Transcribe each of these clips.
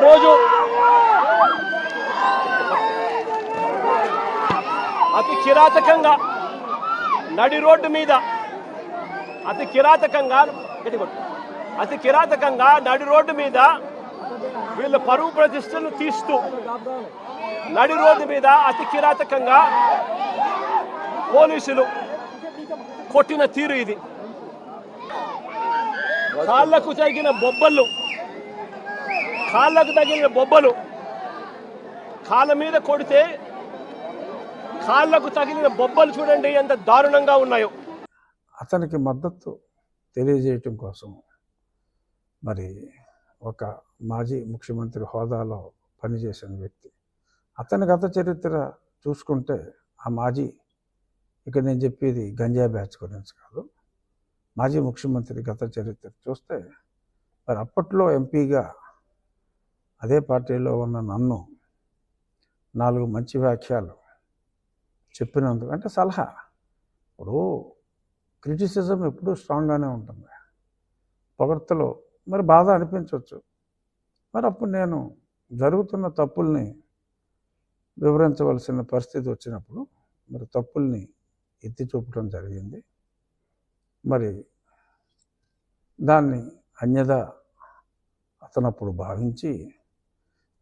రోజు అతి కిరాతకంగా నడి రోడ్డు మీద అతి కిరాతకంగా నడి రోడ్డు మీద వీళ్ళ పరువు ప్రతిష్టలు తీస్తూ నడి రోడ్డు మీద అతి కిరాతకంగా పోలీసులు కొట్టిన తీరు ఇది. కాళ్ళకు తగిన బొబ్బలు కాళ్ళ మీద కొడితే కాళ్ళకు తగిలిన బొబ్బలు చూడండి ఎంత దారుణంగా ఉన్నాయో. అతనికి మద్దతు తెలియజేయటం కోసం మరి ఒక మాజీ ముఖ్యమంత్రి హోదాలో పనిచేసిన వ్యక్తి, అతని గత చరిత్ర చూసుకుంటే ఆ మాజీ, ఇక్కడ నేను చెప్పేది గంజాయి బ్యాచ్ గురించి కాదు, మాజీ ముఖ్యమంత్రి గత చరిత్ర చూస్తే మరి అప్పట్లో ఎంపీగా అదే పార్టీలో ఉన్న నన్ను 4 మంచి వ్యాఖ్యలు చెప్పినందుకు, అంటే సలహా, ఇప్పుడు క్రిటిసిజం ఎప్పుడూ స్ట్రాంగ్గానే ఉంటుంది, పొగడ్తలో మరి బాధ అనిపించవచ్చు. మరి అప్పుడు నేను జరుగుతున్న తప్పుల్ని వివరించవలసిన పరిస్థితి వచ్చినప్పుడు మరి తప్పుల్ని ఎత్తి చూపడం జరిగింది. మరి దాన్ని అన్యదా అతనప్పుడు భావించి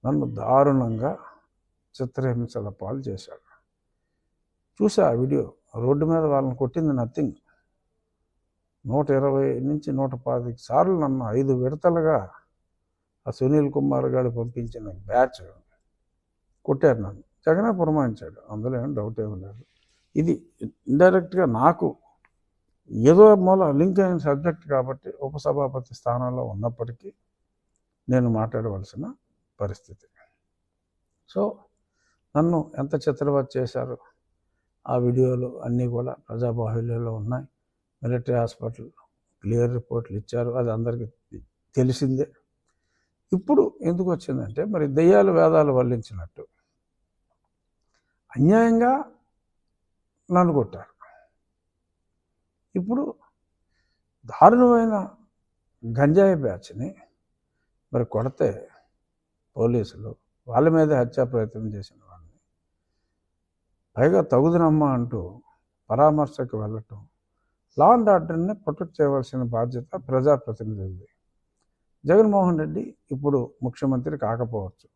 నన్ను దారుణంగా చిత్రహింసల పాలు చేశాడు. చూసా ఆ వీడియో. రోడ్డు మీద వాళ్ళని కొట్టింది నథింగ్. 120 నుంచి 125 సార్లు నన్ను 5 విడతలుగా ఆ సునీల్ కుమార్ గారు పంపించిన బ్యాచ్ కొట్టారు. నన్ను జగనే పురమాయించాడు, అందులో ఏం డౌట్ ఏమీ లేదు. ఇది ఇండైరెక్ట్గా నాకు ఏదో మూల లింక్ అయిన సబ్జెక్ట్ కాబట్టి ఉపసభాపతి స్థానంలో ఉన్నప్పటికీ నేను మాట్లాడవలసిన పరిస్థితి. సో నన్ను ఎంత చిత్రవత చేశారు ఆ వీడియోలు అన్నీ కూడా ప్రజాబాహుల్యంలో ఉన్నాయి. మిలిటరీ హాస్పిటల్ క్లియర్ రిపోర్ట్లు ఇచ్చారు, అది అందరికీ తెలిసిందే. ఇప్పుడు ఎందుకు వచ్చిందంటే మరి దెయ్యాలు వేదాలు వల్లించినట్టు అన్యాయంగా నన్ను కొట్టారు. ఇప్పుడు దారుణమైన గంజాయి బ్యాచ్ని మరి కొడితే పోలీసులు వాళ్ళ మీదే హత్యా ప్రయత్నం చేసిన వాళ్ళని పైగా తగుదనమ్మా అంటూ పరామర్శకు వెళ్ళటం, లా అండ్ ఆర్డర్ని ప్రొటెక్ట్ చేయవలసిన బాధ్యత ప్రజాప్రతినిధులది. జగన్మోహన్ రెడ్డి ఇప్పుడు ముఖ్యమంత్రి కాకపోవచ్చు,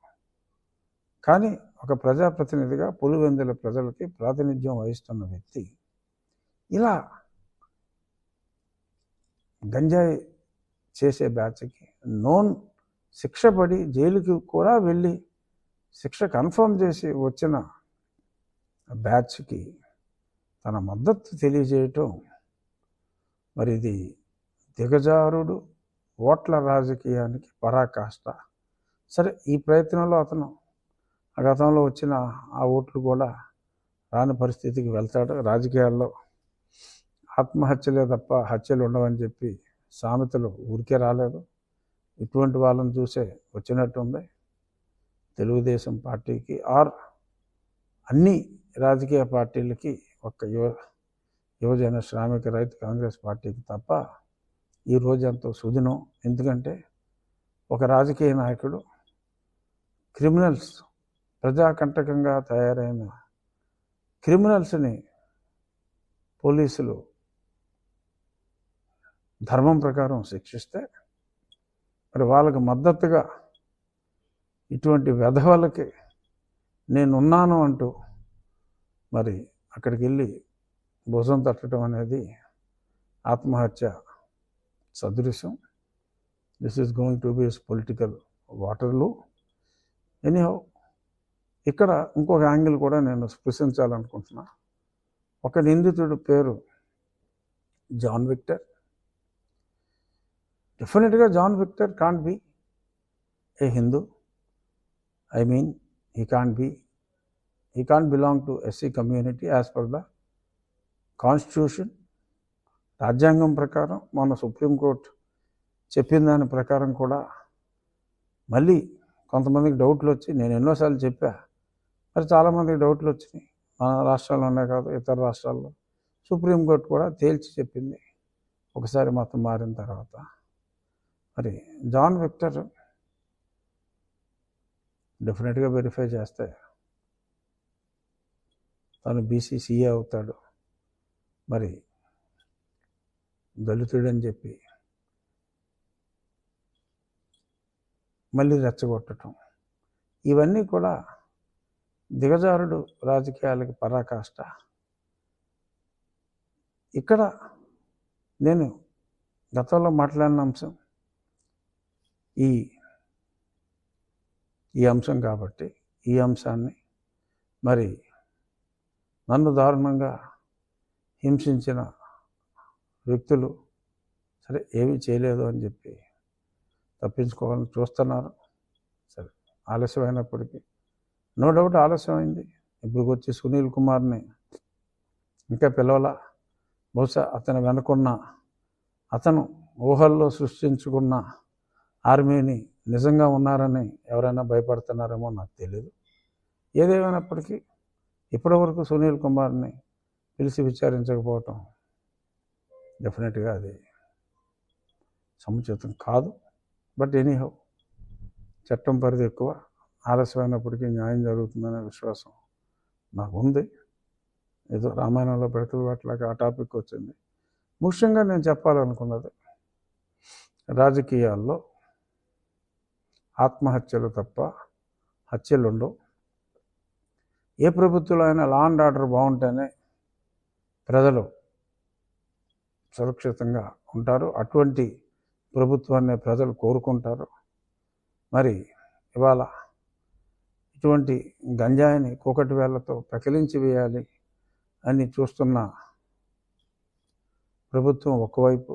కానీ ఒక ప్రజాప్రతినిధిగా పులివెందుల ప్రజలకి ప్రాతినిధ్యం వహిస్తున్న వ్యక్తి ఇలా గంజాయి చేసే బ్యాచ్కి నోన్ శిక్ష పడి జైలుకి కూడా వెళ్ళి శిక్ష కన్ఫర్మ్ చేసి వచ్చిన బ్యాచ్కి తన మద్దతు తెలియజేయటం, మరి ఇది దిగజారుడు ఓట్ల రాజకీయానికి పరాకాష్ట. సరే, ఈ ప్రయత్నంలో అతను గతంలో వచ్చిన ఆ ఓట్లు కూడా రాని పరిస్థితికి వెళ్తాడు. రాజకీయాల్లో ఆత్మహత్యలే తప్ప హత్యలు ఉండవని చెప్పి సామెతలు ఊరికే రాలేదు. ఇటువంటి వాళ్ళని చూసే వచ్చినట్టుంది తెలుగుదేశం పార్టీకి, ఆర్ అన్ని రాజకీయ పార్టీలకి, ఒక్క యువజన శ్రామిక రైతు కాంగ్రెస్ పార్టీకి తప్ప ఈ రోజు ఎంతో సుదినం. ఎందుకంటే ఒక రాజకీయ నాయకుడు క్రిమినల్స్, ప్రజాకంటకంగా తయారైన క్రిమినల్స్ని పోలీసులు ధర్మం ప్రకారం శిక్షిస్తే మరి వాళ్ళకి మద్దతుగా ఇటువంటి వెధవలకి నేనున్నాను అంటూ మరి అక్కడికి వెళ్ళి భుజం తట్టడం అనేది ఆత్మహత్య సదృశ్యం. This is going to be political Waterloo. Anyhow, ఇక్కడ ఇంకొక యాంగిల్ కూడా నేను స్పృశించాలనుకుంటున్నా. ఒక నిందితుడు పేరు జాన్ విక్టర్. డెఫినెట్గా John Victor can't be a Hindu. I mean he can't belong to SC community as per the constitution. రాజ్యాంగం ప్రకారం మన సుప్రీంకోర్టు చెప్పిన దాని ప్రకారం కూడా మళ్ళీ కొంతమందికి డౌట్లు వచ్చి, నేను ఎన్నోసార్లు చెప్పా, మరి చాలామందికి డౌట్లు వచ్చినాయి. మన రాష్ట్రాల్లో ఉన్నాయి కాదు, ఇతర రాష్ట్రాల్లో సుప్రీంకోర్టు కూడా తేల్చి చెప్పింది ఒకసారి మతం మారిన తర్వాత. మరి జాన్ విక్టర్ డెఫినెట్గా వెరిఫై చేస్తే తను బీసీసీఏ అవుతాడు. మరి దళితుడని చెప్పి మళ్ళీ రెచ్చగొట్టడం, ఇవన్నీ కూడా దిగజారుడు రాజకీయాలకి పరాకాష్ట. ఇక్కడ నేను గతంలో మాట్లాడిన అంశం ఈ అంశం కాబట్టి ఈ అంశాన్ని మరి నన్ను దారుణంగా హింసించిన వ్యక్తులు సరే ఏమీ చేయలేదు అని చెప్పి తప్పించుకోవాలని చూస్తున్నారు. సరే, ఆలస్యమైనప్పటికీ నో డౌట్ ఆలస్యమైంది. ఇప్పుడు వచ్చి సునీల్ కుమార్ని ఇంకా పిలవలా. బహుశా అతను వెనుకున్న, అతను ఊహల్లో సృష్టించుకున్న ఆర్మీని నిజంగా ఉన్నారని ఎవరైనా భయపడుతున్నారేమో నాకు తెలియదు. ఏదేమైనప్పటికీ ఇప్పటివరకు సునీల్ కుమార్ని పిలిచి విచారించకపోవటం డెఫినెట్గా అది సముచితం కాదు. బట్ ఎనీహౌ, చట్టం పరిధి ఎక్కువ, ఆలస్యమైనప్పటికీ న్యాయం జరుగుతుందనే విశ్వాసం నాకు ఉంది. ఏదో రామాయణంలో బ్రతుకు అట్లాగా ఆ టాపిక్ వచ్చింది. ముఖ్యంగా నేను చెప్పాలనుకున్నది, రాజకీయాల్లో ఆత్మహత్యలు తప్ప హత్యలు ఉండవు. ఏ ప్రభుత్వంలో అయినా లా అండ్ ఆర్డర్ బాగుంటేనే ప్రజలు సురక్షితంగా ఉంటారు. అటువంటి ప్రభుత్వాన్ని ప్రజలు కోరుకుంటారు. మరి ఇవాళ ఇటువంటి గంజాయిని కూకటి వేళ్లతో పెకిలించి వేయాలి అని చూస్తున్న ప్రభుత్వం ఒకవైపు,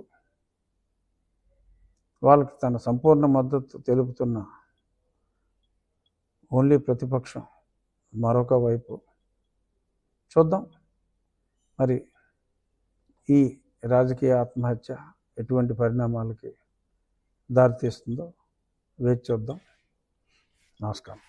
వాళ్ళకి తన సంపూర్ణ మద్దతు తెలుపుతున్న ఓన్లీ ప్రతిపక్షం మరొక వైపు. చూద్దాం మరి ఈ రాజకీయ ఆత్మహత్య ఎటువంటి పరిణామాలకి దారితీస్తుందో వేచి చూద్దాం. నమస్కారం.